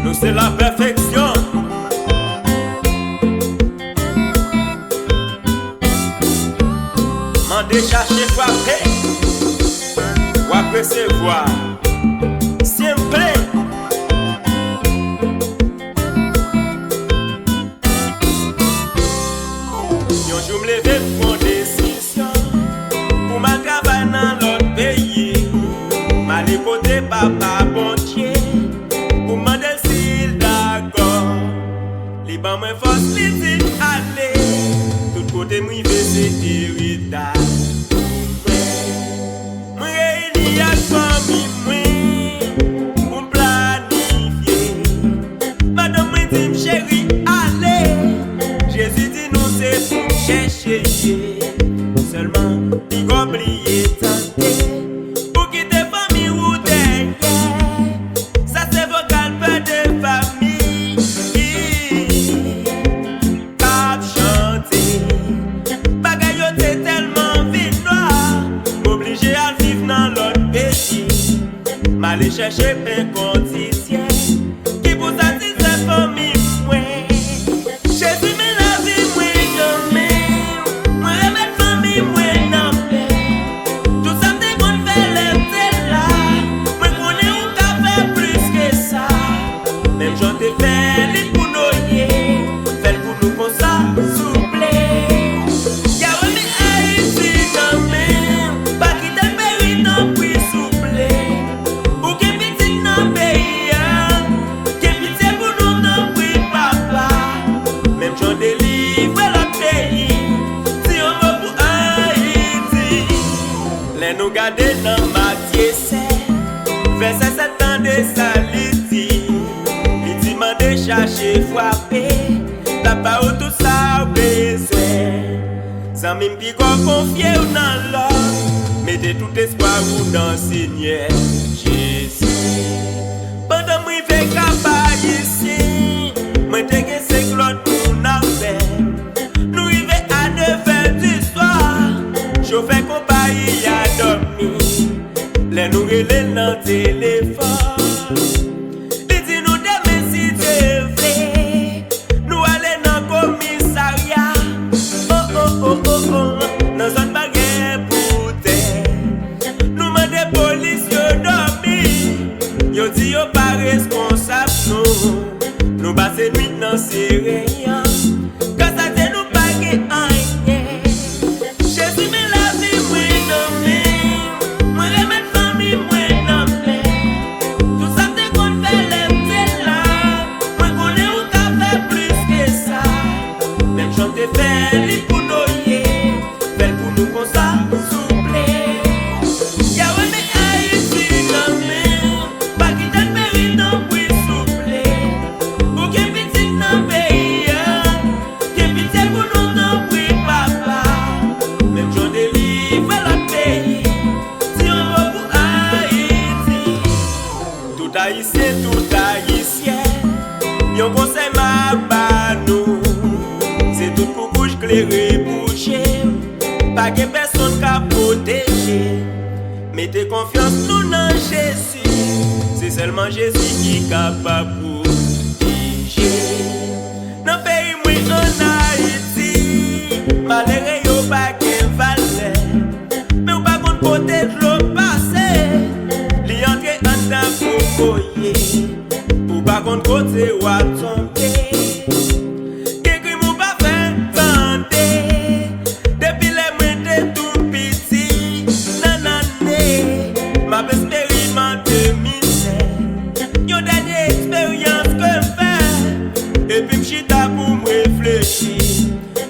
Nous c'est la perfection. Mandez chercher frapper ou après recevoir. Simple. Yon jour me lever pour décision pour ma travail dans l'autre pays. M'aller côté papa bon Dieu pour demander s'il d'accord. Les bancs me force les dit aller. Tout côté m'y veut c'est héritage. Moi réunis à famille moi pour planifier. Madame me dit chérie allez. Jésus dit nous c'est pour chercher. Seulement il oublier tenter. Pour quitter famille ou derrière. Ça c'est vocal peu de famille. Cap chanter. Bagay yo t'es tellement vite noir. Obligé à vivre dans l'autre pays. M'aller chercher pain quotidien. Qui pour satisfaire famille moi. Jésus me la vie moi non. Moi remettre famille moi non. Tout ça t'es qu'on fait l'être là. Moi connais ou qu'a fait plus que ça. Même j'en t'ai fait les pour noyer. Fait pour nous comme ça souple. Y'a remis Haïti quand même. Pas quitter le pays non puis souple. Ou que petit non pays. Que pitié pour nous non puis papa. Même j'en délivre l'autre pays. Si on va pour Haïti. Les nous garder dans Matthieu 7. Verset 7 ans de saliti. Il dit m'a de chercher frapper. La parole tout ça besoin. Sans même pi confier ou dans l'homme. Mettez tout espoir ou dans le Seigneur Jésus. Pendant moi fait campagne ici. Moi te gen c'est Claude pour n'a fait. Nous rive à 9h du soir. Chauffeur compagnie a dormi. Les nous relais dans téléphone. Il dit nous demain si Dieu veut. Nous aller dans commissariat. Oh oh oh oh oh. Dans une baguette pour terre. Nous mandons police yo dormi. Yo dit yo pas responsable nous. Nous passer nuit dans ces rayons. Quand ça te nous pas gen rien. Jésus me la vie moi non. Moi remettre famille moi non. Tout ça te qu'on fait l'être là. Moi connais ou qu'a fait plus que ça. Même chanter fait les pour noyer. Fait pour nous comme ça souple. Y'a remis Haïti non mais. Pas quitter le pays non puis souple. Ou que petit non pays. Que pitié pour nous non puis papa. Même j'en délivre l'autre pays. Si on va pour Haïti. Tout haïtien, tout haïtien. Yon conseil m'a ba nous. C'est tout coucouche clairé bouché. Pas que personne qu'a protégé. Mettez confiance nous dans Jésus. C'est seulement Jésus qui est capable pour protéger. Dans le pays moi en Haïti. Malheureux yo pas qu'un valeur. Mais ou pas contre côté de l'eau passé. Li entre en dans cocoyer. Ou pas contre côté ou à tomber. Quelqu'un m'a pas fait tenter. Depuis les mois tout petit. Nanane. M'a expérimenté misère. Yon dernière expérience que fait. Et puis m'chita pour m'réfléchir.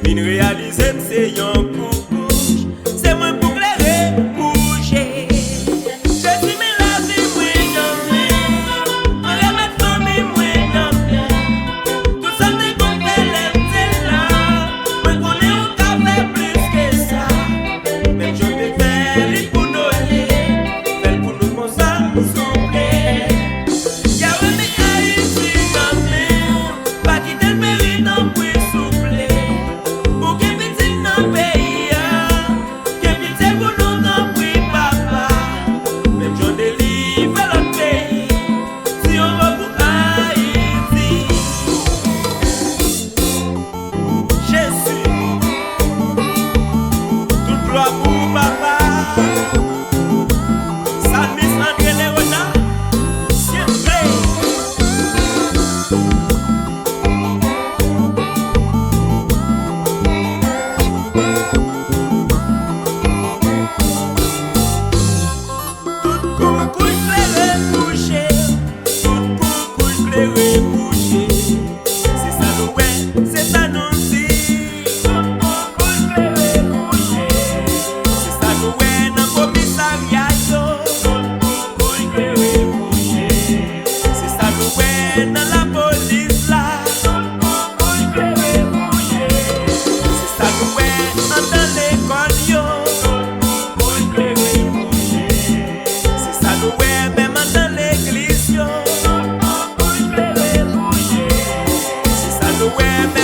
Vin réaliser c'est yon coucouche. C'est moi pour clairer bouger. Jésus me la vie moi non. Moi remettre famille moi non. ouais,